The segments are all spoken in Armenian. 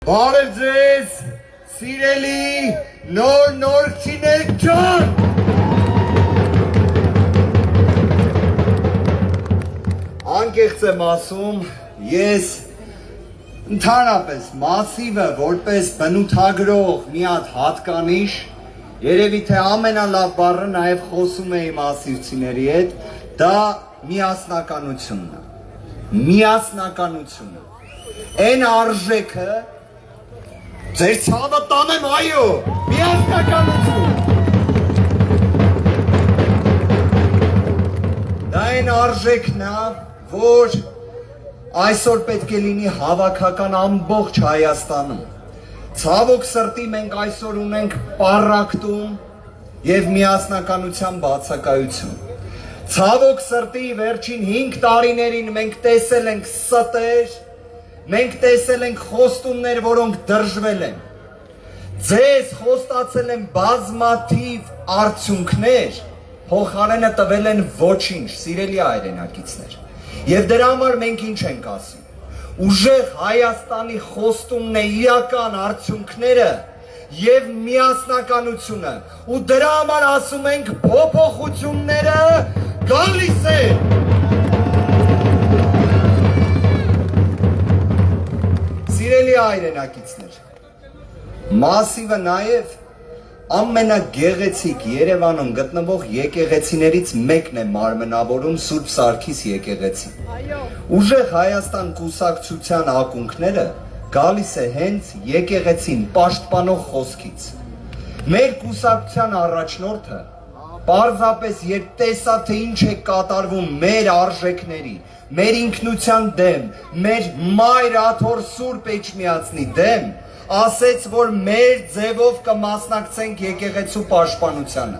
Բարև ձեզ, սիրելի նոր-նորքցիներ ջան։ Անկեղծ եմ ասում, ես ընդհանրապես մասիվը որպես բնութագրող մի հատ հատկանիշ, երևի թե ամենալավ բառը նաև խոսում էի մասիվցիների հետ, դա միասնականությունն է, միասնականությունը, այն արժեքը, ձեր ցավը տանեմ, այո, միասնականություն։ Դա այն արժեքն է, որ այսօր պետք է լինի հավաքական ամբողջ Հայաստանում։ Ցավոք սրտի մենք այսօր ունենք պառակտում եւ միասնականության բացակայություն։ Ցավոք սրտի վերջին 5 տարիներին մենք տեսել ենք ստեր, մենք տեսել ենք խոստումներ, որոնք դրժվել են։ Ձեզ խոստացել են բազմաթիվ արդյունքներ, փոխարենը տվել են ոչինչ, սիրելի հայրենակիցներ։ Եվ դրա համար մենք ինչ ենք ասում։ Ուժեղ Հայաստանի խոստումն է իրական արդյունքները եւ միասնականությունը, ու դրա համար ասում ենք փոփոխությունները գալիս են։ Սիրելի հայրենակիցներ, մասիվը նաև ամենագեղեցիկ Երևանում գտնվող եկեղեցիներից մեկն է մարմնավորում Սուրբ Սարգիս եկեղեցին։ Ուժեղ Հայաստան կուսակցության ակունքները գալիս է հենց եկեղեցին պաշտպանող խոսքից։ Մեր կուսակցության առաջնորդը պարզապես երբ տեսա, թե ինչ է կատարվում մեր արժեքների, մեր ինքնության դեմ, մեր մայր աթոռ Սուրբ Էջմիածնի դեմ, ասեց, որ մեր ձևով կմասնակցենք եկեղեցու պաշտպանությանը,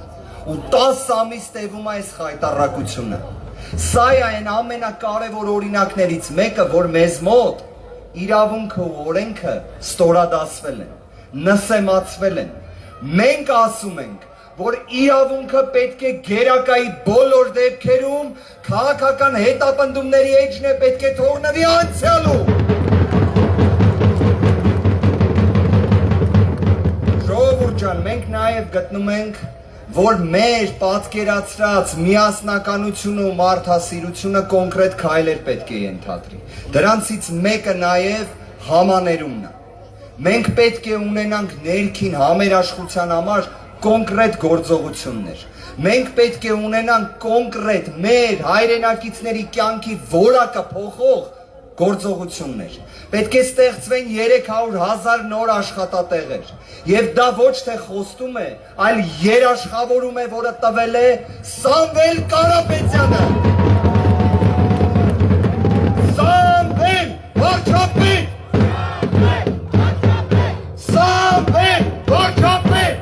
ու 10 ամիս տևում է այս խայտառակությունը։ Սա է այն ամենակարևոր օրինակներից մեկը, որ մեզ մոտ իրավունքը ու օրենքը ստորադասվել են, նսեմացվել են։ Մենք ասում ենք, որ իրավունքը պետք է գերակայի բոլոր դեպքերում քաղաքական հետապնդումների էջն է պետք է թողնվի անցյալում։ Ժողովուրդ ջան, մենք նաև գտնում ենք, որ մեր պատկերացրած միասնականությունը ու մարդասիրությունը կոնկրետ քայլեր պետք է ենթադրի։ Դրանցից մեկը նաև համաներումն է։ Մենք պետք է ունենանք ներքին համերաշխության համար կոնկրետ գործողություններ։ Մենք պետք է ունենանք կոնկրետ մեր հայրենակիցների կյանքի որակը փոխող գործողություններ։ Պետք է ստեղծվեն 300,000 նոր աշխատատեղեր։ Եվ դա ոչ թե խոստում է, այլ երաշխավորում է, որը տվել է Սամվել Կարապետյանը։ Սամվել վարչապետ։ Սամվել վարչապետ։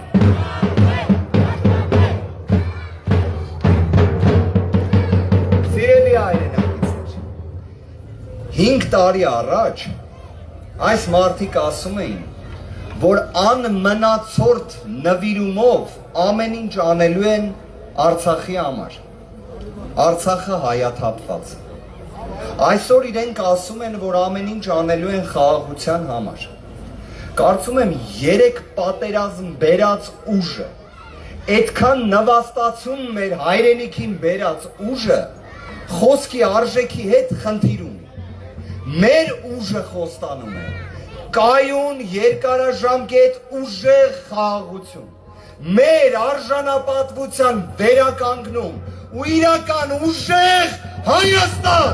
Սիրելի հայրենակիցներ, 5 տարի առաջ այս մարդիկ ասում էին, որ անմնացորդ նվիրումով ամեն ինչ անելու են Արցախի համար։ Արցախը հայաթափված։ Այսօր իրենք ասում են, որ ամեն ինչ անելու են խաղաղության համար։ Կարծում եմ 3 պատերազմ բերած ուժը, այդքան նվաստացում մեր հայրենիքին բերած ուժը խոսքի արժեքի հետ խնդիր ունի։ Մեր ուժը խոստանում է կայուն երկարաժամկետ ուժեղ խաղաղություն, մեր արժանապատվության վերականգնում ու իրական ուժեղ Հայաստան։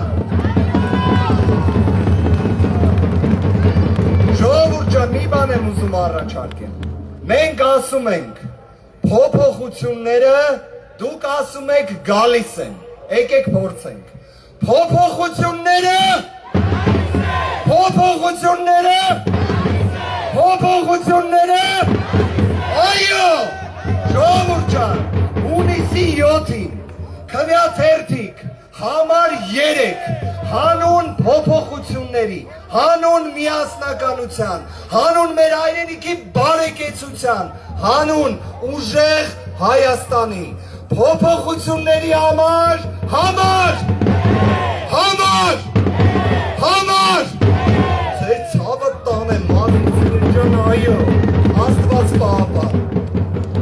Ժողովուրդ ջան, մի բան եմ ուզում առաջարկել։ Մենք ասում ենք փոփոխությունները, դուք ասում եք գալիս են, եկեք փորձենք։ Փոփոխությունները, փոփոխությունները, փոփոխությունները, այո, ժողովուրդ ջան, հունիսի 7-ին, քվեաթերթիկ, համար 3, հանուն փոփոխությունների, հանուն միասնականության, հանուն մեր հայրենիքի բարեկեցության, հանուն ուժեղ Հայաստանի, փոփոխությունների համար, Ձեր ցավը տանեմ, Այո, Աստված պահապան։